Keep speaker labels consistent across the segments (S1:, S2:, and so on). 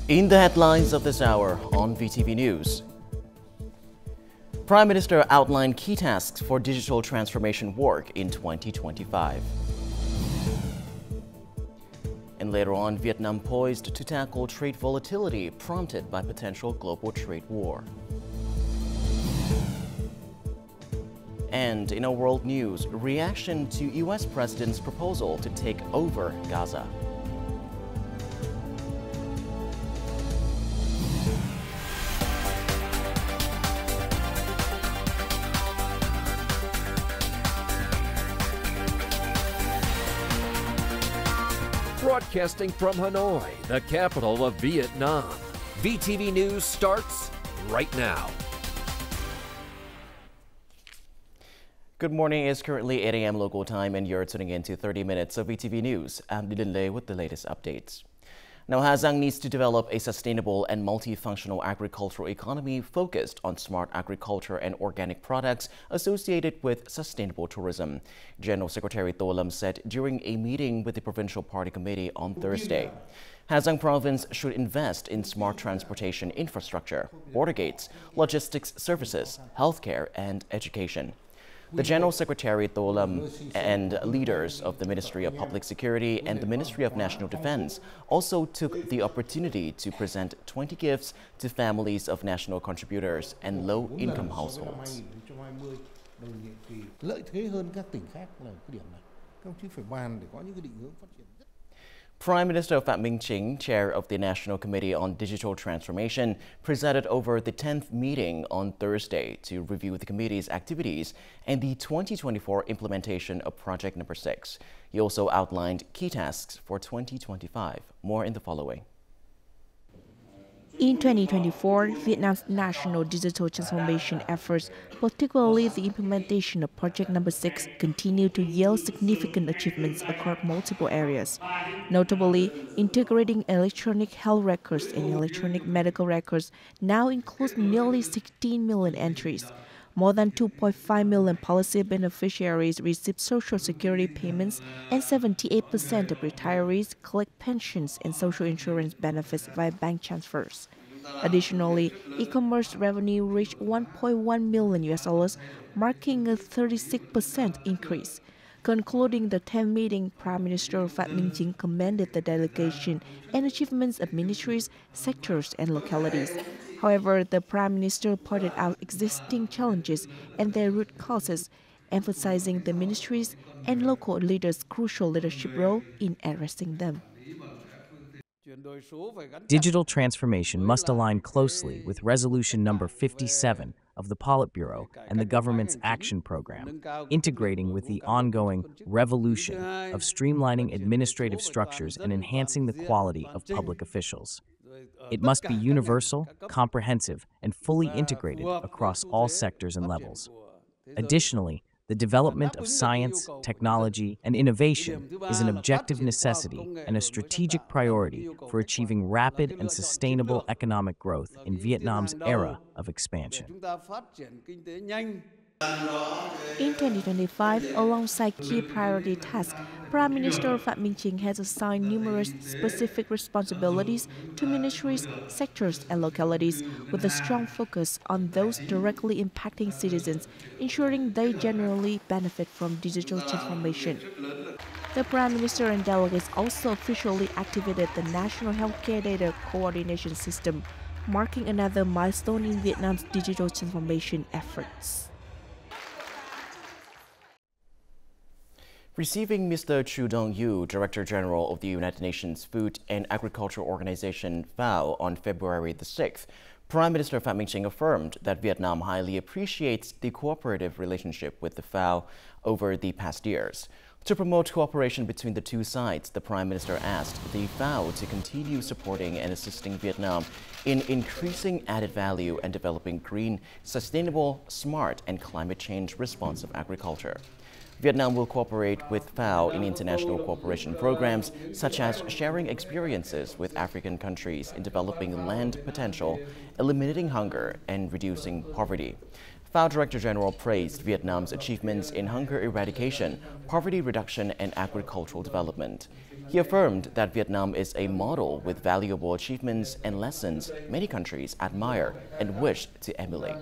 S1: In the headlines of this hour on VTV News, Prime Minister outlined key tasks for digital transformation work in 2025. And later on, Vietnam poised to tackle trade volatility prompted by potential global trade war. And in our world news, reaction to U.S. President's proposal to take over Gaza.
S2: Broadcasting from Hanoi, the capital of Vietnam. VTV News starts right now.
S1: Good morning. It's currently 8 a.m. local time and you're tuning in to 30 minutes of VTV News. I'm Dylan Lê with the latest updates. Now, Ha Giang needs to develop a sustainable and multifunctional agricultural economy focused on smart agriculture and organic products associated with sustainable tourism. General Secretary Tô Lâm said during a meeting with the Provincial Party Committee on Thursday. Ha Giang Province should invest in smart transportation infrastructure, border gates, logistics services, healthcare, and education. The General Secretary Tô Lâm and leaders of the Ministry of Public Security and the Ministry of National Defense also took the opportunity to present 20 gifts to families of national contributors and low-income households. Prime Minister Phạm Minh Chính, chair of the National Committee on Digital Transformation, presided over the 10th meeting on Thursday to review the committee's activities and the 2024 implementation of Project Number 6. He also outlined key tasks for 2025. More in the following.
S3: In 2024, Vietnam's national digital transformation efforts, particularly the implementation of Project Number 6, continue to yield significant achievements across multiple areas. Notably, integrating electronic health records and electronic medical records now includes nearly 16 million entries. More than 2.5 million policy beneficiaries receive Social Security payments, and 78% of retirees collect pensions and social insurance benefits via bank transfers. Additionally, e-commerce revenue reached $1.1 million, marking a 36% increase. Concluding the 10th meeting, Prime Minister Phạm Minh Chính commended the delegation and achievements of ministries, sectors, and localities. However, the Prime Minister pointed out existing challenges and their root causes, emphasizing the ministries' and local leaders' crucial leadership role in addressing them.
S4: Digital transformation must align closely with Resolution Number 57 of the Politburo and the government's action program, integrating with the ongoing revolution of streamlining administrative structures and enhancing the quality of public officials. It must be universal, comprehensive, and fully integrated across all sectors and levels. Additionally, the development of science, technology, and innovation is an objective necessity and a strategic priority for achieving rapid and sustainable economic growth in Vietnam's era of expansion.
S3: In 2025, alongside key priority tasks, Prime Minister Phạm Minh Chính has assigned numerous specific responsibilities to ministries, sectors, and localities, with a strong focus on those directly impacting citizens, ensuring they generally benefit from digital transformation. The Prime Minister and delegates also officially activated the National Healthcare Data Coordination System, marking another milestone in Vietnam's digital transformation efforts.
S1: Receiving Mr. Chu Dong-yu, Director General of the United Nations Food and Agriculture Organization FAO, on February the 6th, Prime Minister Phạm Minh Chính affirmed that Vietnam highly appreciates the cooperative relationship with the FAO over the past years. To promote cooperation between the two sides, the Prime Minister asked the FAO to continue supporting and assisting Vietnam in increasing added value and developing green, sustainable, smart, and climate change responsive agriculture. Vietnam will cooperate with FAO in international cooperation programs, such as sharing experiences with African countries in developing land potential, eliminating hunger, and reducing poverty. FAO Director General praised Vietnam's achievements in hunger eradication, poverty reduction, and agricultural development. He affirmed that Vietnam is a model with valuable achievements and lessons many countries admire and wish to emulate.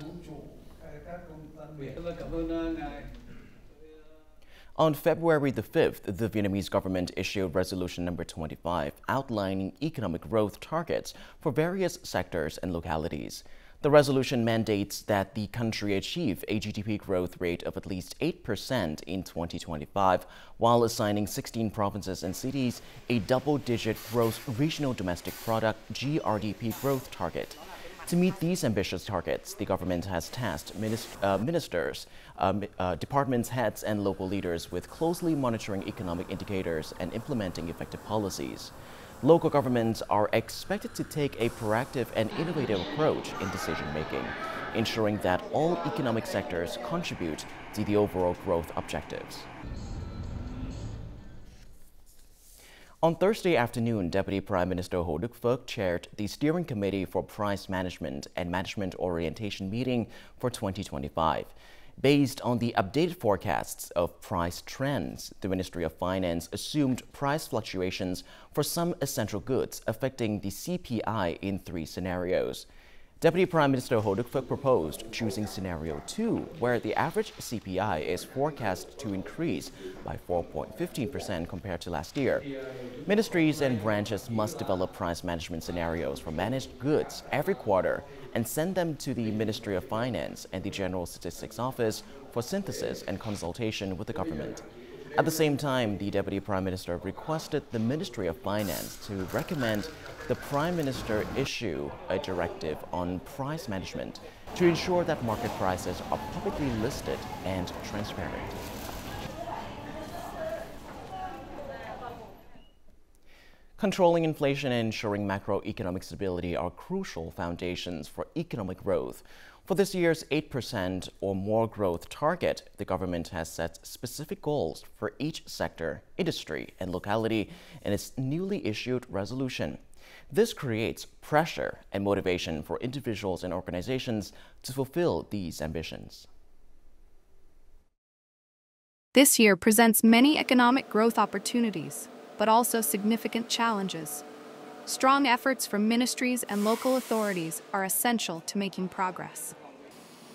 S1: On February the 5th, the Vietnamese government issued Resolution number 25, outlining economic growth targets for various sectors and localities. The resolution mandates that the country achieve a GDP growth rate of at least 8% in 2025, while assigning 16 provinces and cities a double-digit gross regional domestic product (GRDP) growth target. To meet these ambitious targets, the government has tasked ministers, departments heads and local leaders with closely monitoring economic indicators and implementing effective policies. Local governments are expected to take a proactive and innovative approach in decision-making, ensuring that all economic sectors contribute to the overall growth objectives. On Thursday afternoon, Deputy Prime Minister Hồ Đức Phước chaired the Steering Committee for Price Management and Management Orientation meeting for 2025. Based on the updated forecasts of price trends, the Ministry of Finance assumed price fluctuations for some essential goods affecting the CPI in 3 scenarios. Deputy Prime Minister Hồ Đức Phước proposed choosing Scenario 2, where the average CPI is forecast to increase by 4.15% compared to last year. Ministries and branches must develop price management scenarios for managed goods every quarter and send them to the Ministry of Finance and the General Statistics Office for synthesis and consultation with the government. At the same time, the Deputy Prime Minister requested the Ministry of Finance to recommend the Prime Minister issue a directive on price management to ensure that market prices are publicly listed and transparent. Controlling inflation and ensuring macroeconomic stability are crucial foundations for economic growth. For this year's 8% or more growth target, the government has set specific goals for each sector, industry, and locality in its newly issued resolution. This creates pressure and motivation for individuals and organizations to fulfill these ambitions.
S5: This year presents many economic growth opportunities, but also significant challenges. Strong efforts from ministries and local authorities are essential to making progress.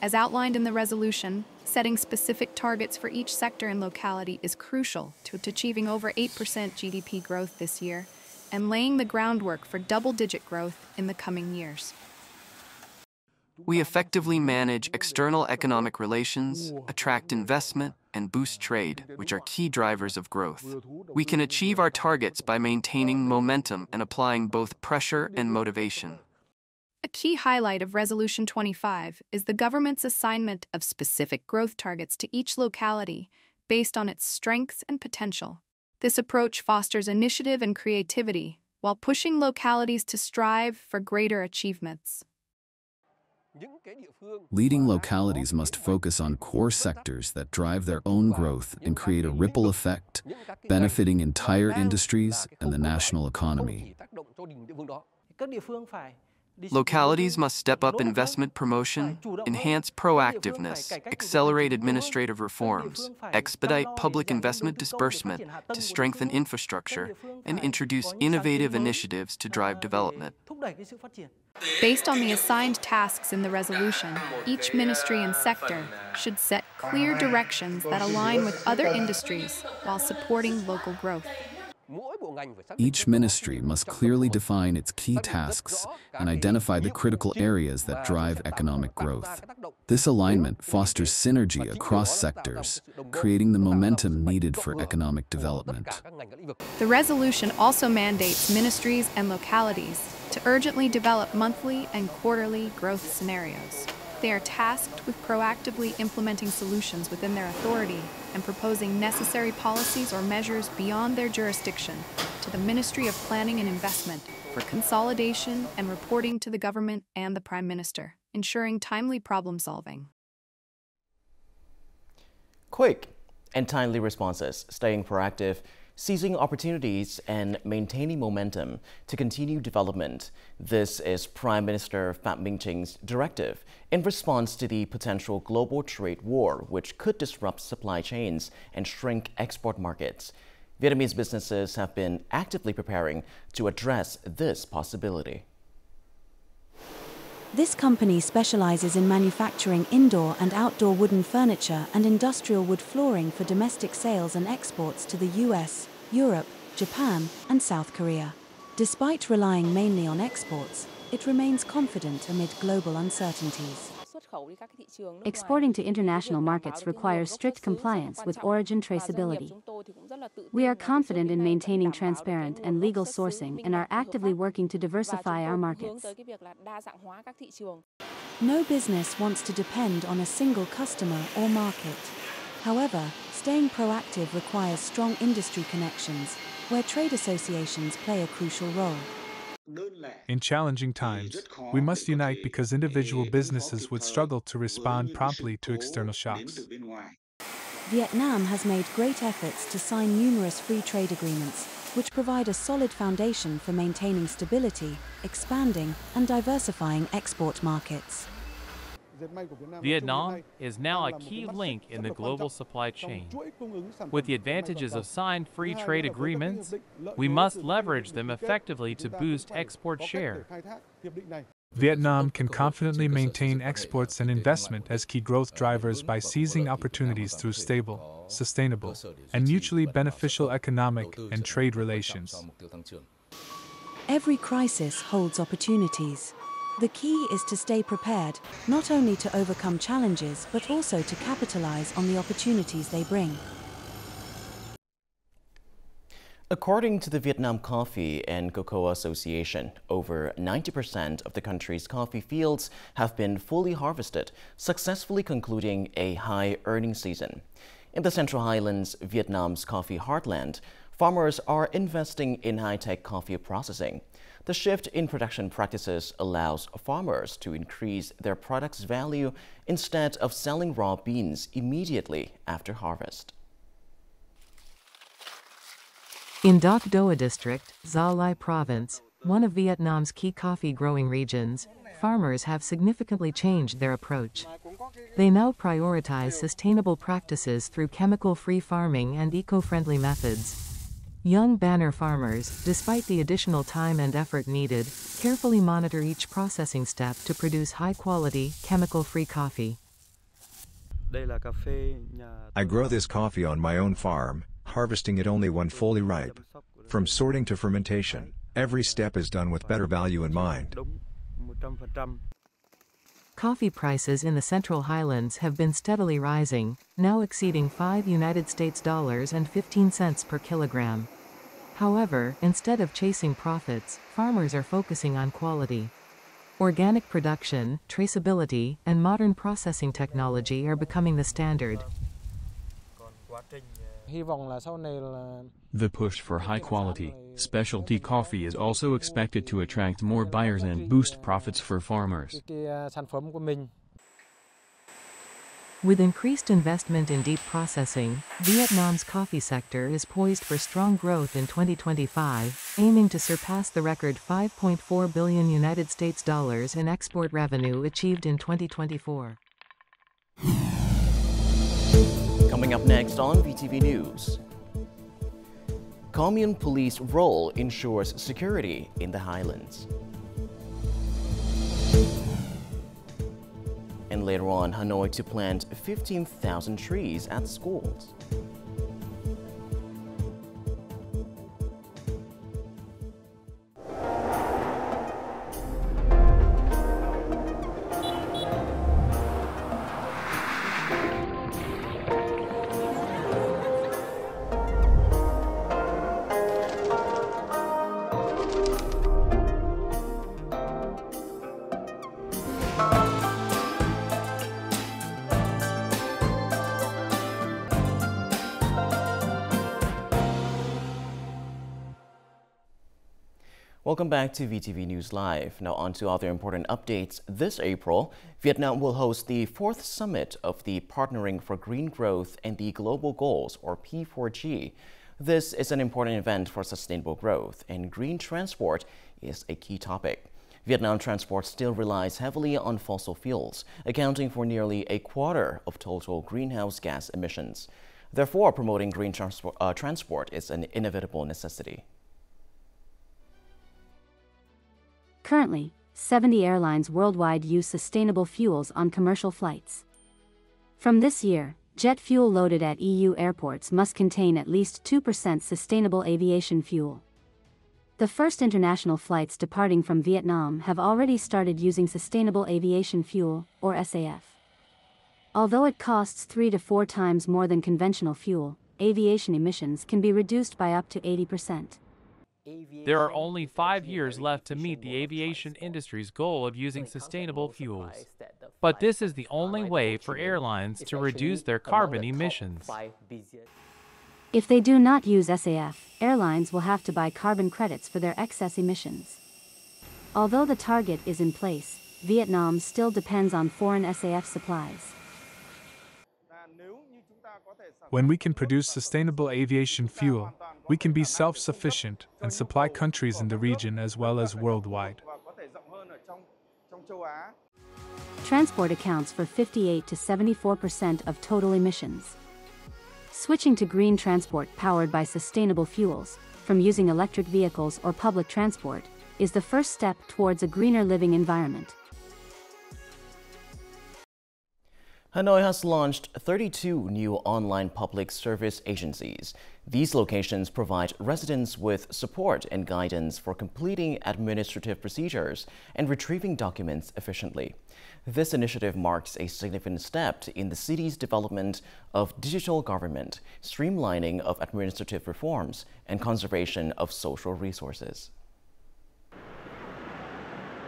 S5: As outlined in the resolution, setting specific targets for each sector and locality is crucial to achieving over 8% GDP growth this year and laying the groundwork for double-digit growth in the coming years.
S6: We effectively manage external economic relations, attract investment, and boost trade, which are key drivers of growth. We can achieve our targets by maintaining momentum and applying both pressure and motivation.
S5: A key highlight of Resolution 25 is the government's assignment of specific growth targets to each locality based on its strengths and potential. This approach fosters initiative and creativity while pushing localities to strive for greater achievements.
S7: Leading localities must focus on core sectors that drive their own growth and create a ripple effect, benefiting entire industries and the national economy.
S6: Localities must step up investment promotion, enhance proactiveness, accelerate administrative reforms, expedite public investment disbursement to strengthen infrastructure, and introduce innovative initiatives to drive development.
S5: Based on the assigned tasks in the resolution, each ministry and sector should set clear directions that align with other industries while supporting local growth.
S7: Each ministry must clearly define its key tasks and identify the critical areas that drive economic growth. This alignment fosters synergy across sectors, creating the momentum needed for economic development.
S5: The resolution also mandates ministries and localities to urgently develop monthly and quarterly growth scenarios. They are tasked with proactively implementing solutions within their authority and proposing necessary policies or measures beyond their jurisdiction to the Ministry of Planning and Investment for consolidation and reporting to the government and the Prime Minister, ensuring timely problem solving.
S1: Quick and timely responses, staying proactive, seizing opportunities and maintaining momentum to continue development. This is Prime Minister Phạm Minh Chính directive in response to the potential global trade war, which could disrupt supply chains and shrink export markets. Vietnamese businesses have been actively preparing to address this possibility.
S8: This company specializes in manufacturing indoor and outdoor wooden furniture and industrial wood flooring for domestic sales and exports to the US, Europe, Japan, and South Korea. Despite relying mainly on exports, it remains confident amid global uncertainties.
S9: Exporting to international markets requires strict compliance with origin traceability. We are confident in maintaining transparent and legal sourcing and are actively working to diversify our markets.
S8: No business wants to depend on a single customer or market. However, staying proactive requires strong industry connections, where trade associations play a crucial role.
S10: In challenging times, we must unite because individual businesses would struggle to respond promptly to external shocks.
S8: Vietnam has made great efforts to sign numerous free trade agreements, which provide a solid foundation for maintaining stability, expanding, and diversifying export markets.
S11: Vietnam is now a key link in the global supply chain. With the advantages of signed free trade agreements, we must leverage them effectively to boost export share.
S10: Vietnam can confidently maintain exports and investment as key growth drivers by seizing opportunities through stable, sustainable, and mutually beneficial economic and trade relations.
S8: Every crisis holds opportunities. The key is to stay prepared, not only to overcome challenges but also to capitalize on the opportunities they bring.
S1: According to the Vietnam Coffee and Cocoa Association, over 90% of the country's coffee fields have been fully harvested, successfully concluding a high earning season. In the Central Highlands, Vietnam's coffee heartland, farmers are investing in high-tech coffee processing. The shift in production practices allows farmers to increase their product's value instead of selling raw beans immediately after harvest.
S12: In Doc Doa District, Gia Lai Province, one of Vietnam's key coffee growing regions, farmers have significantly changed their approach. They now prioritize sustainable practices through chemical-free farming and eco-friendly methods. Young banner farmers, despite the additional time and effort needed, carefully monitor each processing step to produce high-quality, chemical-free coffee.
S13: I grow this coffee on my own farm, harvesting it only when fully ripe. From sorting to fermentation, every step is done with better value in mind.
S12: Coffee prices in the Central Highlands have been steadily rising, now exceeding $5.15 per kilogram. However, instead of chasing profits, farmers are focusing on quality. Organic production, traceability, and modern processing technology are becoming the standard.
S14: The push for high-quality, specialty coffee is also expected to attract more buyers and boost profits for farmers.
S12: With increased investment in deep processing, Vietnam's coffee sector is poised for strong growth in 2025, aiming to surpass the record $5.4 billion in export revenue achieved in 2024.
S1: Coming up next on VTV News. Commune police role ensures security in the Highlands. And later on, Hanoi to plant 15,000 trees at schools. Welcome back to VTV News Live. Now on to other important updates. This April, Vietnam will host the 4th summit of the Partnering for Green Growth and the Global Goals, or P4G. This is an important event for sustainable growth, and green transport is a key topic. Vietnam transport still relies heavily on fossil fuels, accounting for nearly a quarter of total greenhouse gas emissions. Therefore, promoting green transport is an inevitable necessity.
S9: Currently, 70 airlines worldwide use sustainable fuels on commercial flights. From this year, jet fuel loaded at EU airports must contain at least 2% sustainable aviation fuel. The first international flights departing from Vietnam have already started using sustainable aviation fuel, or SAF. Although it costs 3 to 4 times more than conventional fuel, aviation emissions can be reduced by up to 80%.
S11: There are only 5 years left to meet the aviation industry's goal of using sustainable fuels. But this is the only way for airlines to reduce their carbon emissions.
S9: If they do not use SAF, airlines will have to buy carbon credits for their excess emissions. Although the target is in place, Vietnam still depends on foreign SAF supplies.
S10: When we can produce sustainable aviation fuel, we can be self-sufficient and supply countries in the region as well as worldwide.
S9: Transport accounts for 58 to 74% of total emissions. Switching to green transport powered by sustainable fuels, from using electric vehicles or public transport, is the first step towards a greener living environment.
S1: Hanoi has launched 32 new online public service agencies. These locations provide residents with support and guidance for completing administrative procedures and retrieving documents efficiently. This initiative marks a significant step in the city's development of digital government, streamlining of administrative reforms, and conservation of social resources.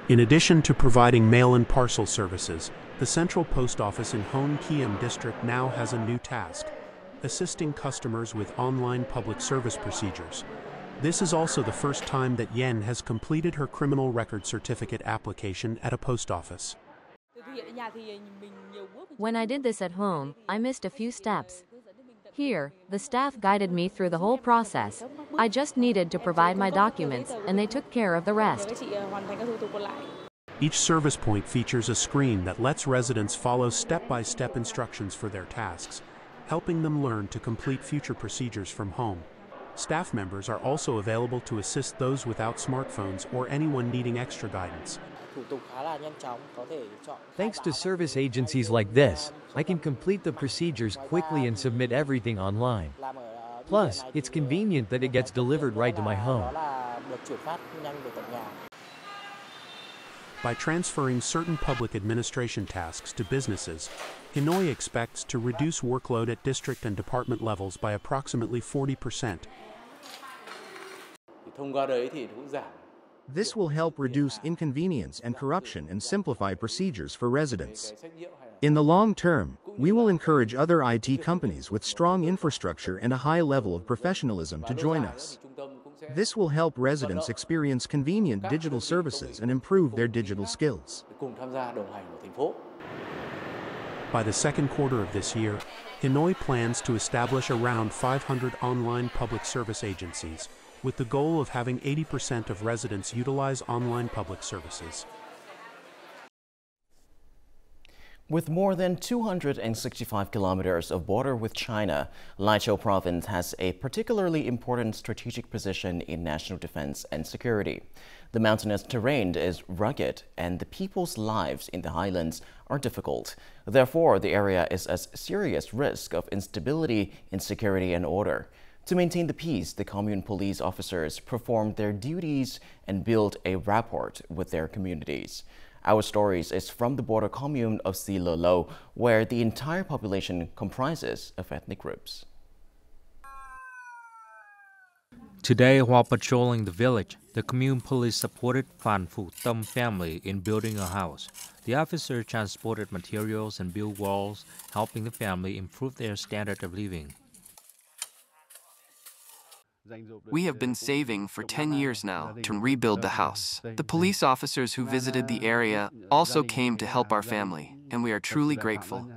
S15: In addition to providing mail and parcel services, the Central Post Office in Hon Kiem District now has a new task: assisting customers with online public service procedures. This is also the first time that Yen has completed her criminal record certificate application at a post office.
S16: When I did this at home, I missed a few steps. Here, the staff guided me through the whole process. I just needed to provide my documents, and they took care of the rest.
S15: Each service point features a screen that lets residents follow step-by-step instructions for their tasks, helping them learn to complete future procedures from home. Staff members are also available to assist those without smartphones or anyone needing extra guidance.
S17: Thanks to service agencies like this, I can complete the procedures quickly and submit everything online. Plus, it's convenient that it gets delivered right to my home.
S15: By transferring certain public administration tasks to businesses, Hanoi expects to reduce workload at district and department levels by approximately 40%.
S18: This will help reduce inconvenience and corruption and simplify procedures for residents. In the long term, we will encourage other IT companies with strong infrastructure and a high level of professionalism to join us. This will help residents experience convenient digital services and improve their digital skills.
S15: By the second quarter of this year, Hanoi plans to establish around 500 online public service agencies, with the goal of having 80% of residents utilize online public services.
S1: With more than 265 kilometers of border with China, Lai Châu province has a particularly important strategic position in national defense and security. The mountainous terrain is rugged and the people's lives in the highlands are difficult. Therefore, the area is at serious risk of instability in security and order. To maintain the peace, the commune police officers performed their duties and built a rapport with their communities. Our stories is from the border commune of Si Lo Lo, where the entire population comprises of ethnic groups.
S19: Today, while patrolling the village, the commune police supported Phan Phu Tâm family in building a house. The officer transported materials and built walls, helping the family improve their standard of living.
S6: We have been saving for 10 years now to rebuild the house. The police officers who visited the area also came to help our family, and we are truly grateful.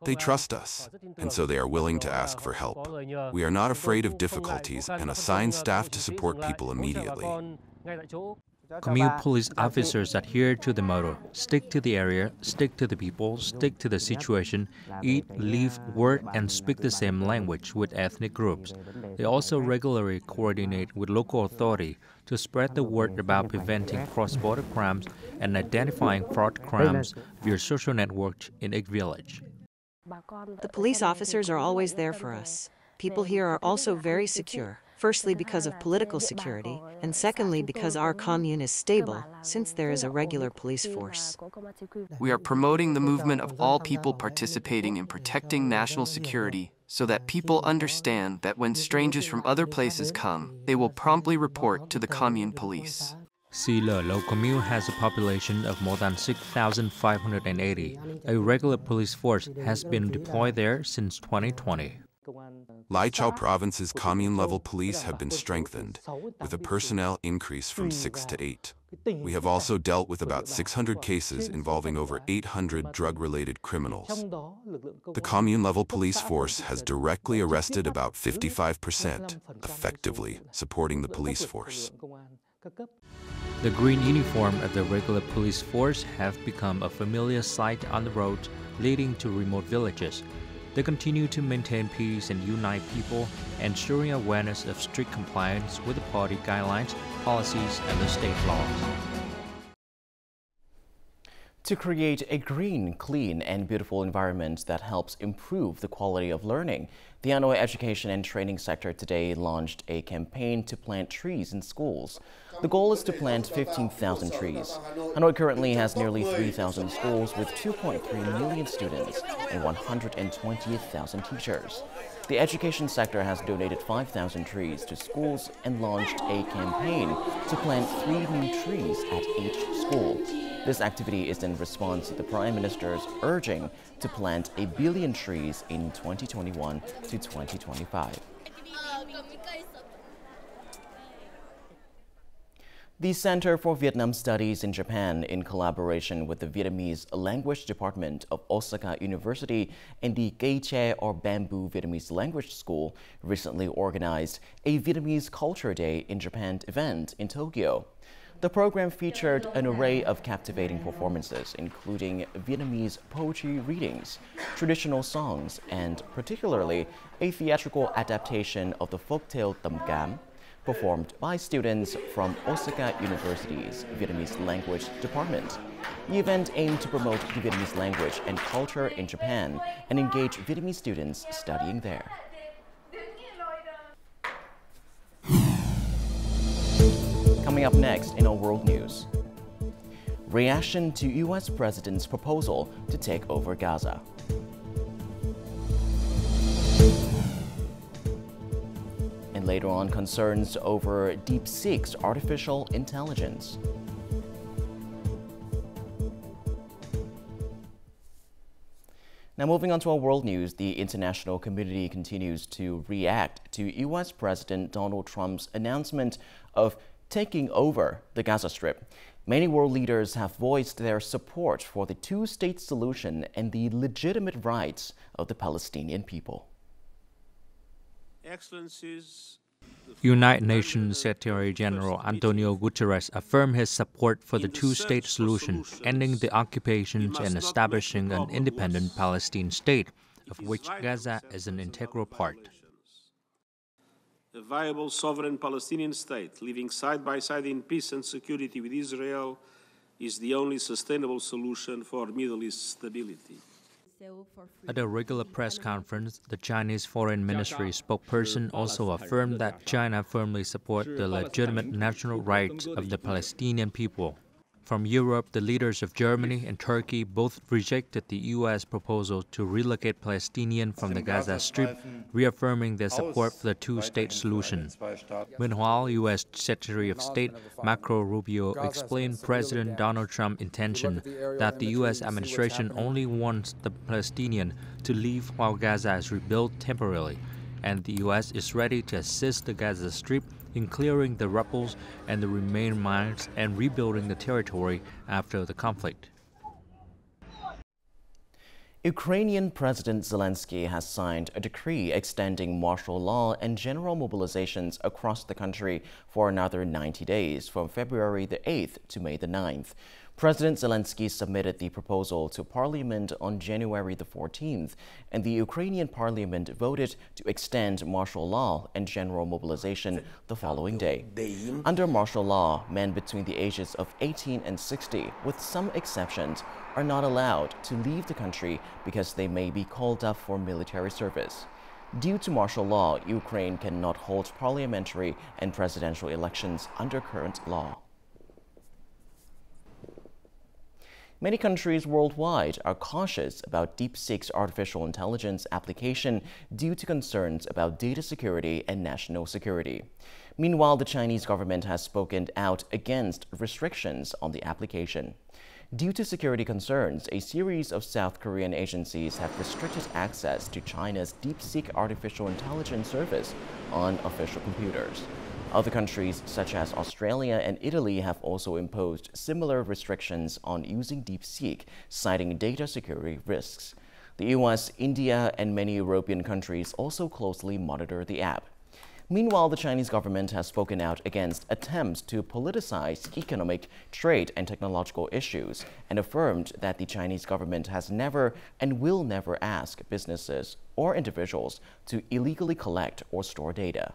S20: They trust us, and so they are willing to ask for help. We are not afraid of difficulties and assign staff to support people immediately.
S19: Commune police officers adhere to the motto, stick to the area, stick to the people, stick to the situation, eat, live, work, and speak the same language with ethnic groups. They also regularly coordinate with local authority to spread the word about preventing cross-border crimes and identifying fraud crimes via social networks in each village.
S21: The police officers are always there for us. People here are also very secure. Firstly, because of political security, and secondly, because our commune is stable, since there is a regular police force.
S6: We are promoting the movement of all people participating in protecting national security so that people understand that when strangers from other places come, they will promptly report to the commune police.
S19: Phie commune has a population of more than 6,580. A regular police force has been deployed there since 2020.
S20: Lai Chau province's commune-level police have been strengthened, with a personnel increase from 6 to 8. We have also dealt with about 600 cases involving over 800 drug-related criminals. The commune-level police force has directly arrested about 55%, effectively supporting the police force.
S19: The green uniform of the regular police force have become a familiar sight on the roads leading to remote villages. They continue to maintain peace and unite people, ensuring awareness of strict compliance with the party guidelines, policies, and the state laws.
S1: To create a green, clean, and beautiful environment that helps improve the quality of learning, the Hanoi Education and Training Sector today launched a campaign to plant trees in schools. The goal is to plant 15,000 trees. Hanoi currently has nearly 3,000 schools with 2.3 million students and 128,000 teachers. The education sector has donated 5,000 trees to schools and launched a campaign to plant 3 new trees at each school. This activity is in response to the Prime Minister's urging to plant 1 billion trees in 2021 to 2025. The Center for Vietnam Studies in Japan, in collaboration with the Vietnamese Language Department of Osaka University and the Geiche or Bamboo Vietnamese Language School, recently organized a Vietnamese Culture Day in Japan event in Tokyo. The program featured an array of captivating performances, including Vietnamese poetry readings, traditional songs, and particularly a theatrical adaptation of the folktale Tâm Cam, performed by students from Osaka University's Vietnamese Language Department. The event aimed to promote the Vietnamese language and culture in Japan and engage Vietnamese students studying there. Coming up next in our world news, reaction to U.S. President's proposal to take over Gaza. And later on, concerns over DeepSeek's artificial intelligence. Now, moving on to our world news, the international community continues to react to U.S. President Donald Trump's announcement of taking over the Gaza Strip. Many world leaders have voiced their support for the two-state solution and the legitimate rights of the Palestinian people.
S22: Excellencies,
S19: United Nations Secretary General Antonio Guterres affirmed his support for the two-state solution, ending the occupations and establishing an independent Palestinian state, of which Gaza is an integral part.
S22: A viable sovereign Palestinian state living side by side in peace and security with Israel is the only sustainable solution for Middle East stability.
S19: At a regular press conference, the Chinese Foreign Ministry spokesperson also affirmed that China firmly supports the legitimate national rights of the Palestinian people. From Europe, the leaders of Germany and Turkey both rejected the U.S. proposal to relocate Palestinians from the Gaza Strip, reaffirming their support for the two-state solution. Meanwhile, U.S. Secretary of State Marco Rubio explained President Donald Trump's intention that the U.S. administration only wants the Palestinians to leave while Gaza is rebuilt temporarily, and the U.S. is ready to assist the Gaza Strip in clearing the rebels and the remaining mines and rebuilding the territory after the conflict.
S1: Ukrainian President Zelensky has signed a decree extending martial law and general mobilizations across the country for another 90 days from February the 8th to May the 9th. President Zelensky submitted the proposal to Parliament on January the 14th, and the Ukrainian Parliament voted to extend martial law and general mobilization the following day. Under martial law, men between the ages of 18 and 60, with some exceptions, are not allowed to leave the country because they may be called up for military service. Due to martial law, Ukraine cannot hold parliamentary and presidential elections under current law. Many countries worldwide are cautious about DeepSeek's artificial intelligence application due to concerns about data security and national security. Meanwhile, the Chinese government has spoken out against restrictions on the application. Due to security concerns, a series of South Korean agencies have restricted access to China's DeepSeek artificial intelligence service on official computers. Other countries, such as Australia and Italy, have also imposed similar restrictions on using DeepSeek, citing data security risks. The US, India, and many European countries also closely monitor the app. Meanwhile, the Chinese government has spoken out against attempts to politicize economic, trade, and technological issues and affirmed that the Chinese government has never and will never ask businesses or individuals to illegally collect or store data.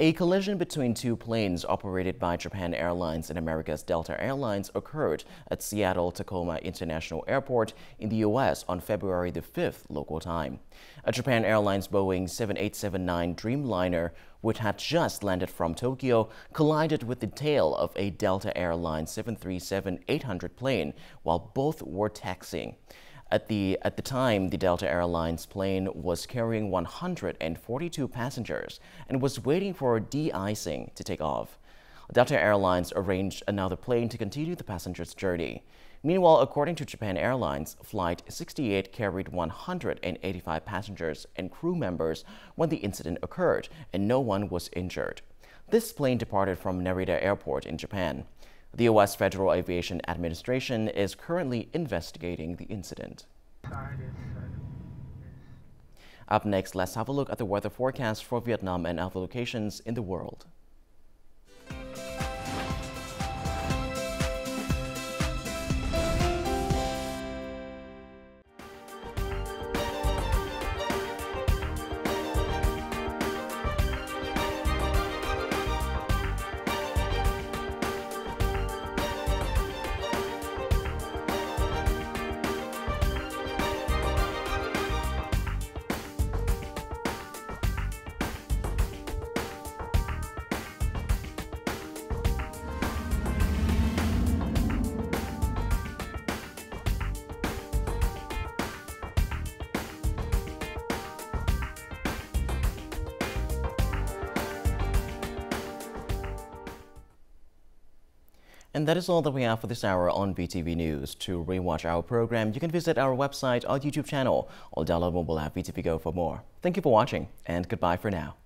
S1: A collision between two planes operated by Japan Airlines and America's Delta Airlines occurred at Seattle-Tacoma International Airport in the U.S. on February the 5th local time. A Japan Airlines Boeing 7879 Dreamliner, which had just landed from Tokyo, collided with the tail of a Delta Airlines 737-800 plane while both were taxiing. At the time, the Delta Airlines plane was carrying 142 passengers and was waiting for de-icing to take off. Delta Airlines arranged another plane to continue the passengers' journey. Meanwhile, according to Japan Airlines, Flight 68 carried 185 passengers and crew members when the incident occurred, and no one was injured. This plane departed from Narita Airport in Japan. The U.S. Federal Aviation Administration is currently investigating the incident. Up next, let's have a look at the weather forecast for Vietnam and other locations in the world. And that is all that we have for this hour on VTV News. To rewatch our program, you can visit our website or YouTube channel or download mobile app VTVgo for more. Thank you for watching, and goodbye for now.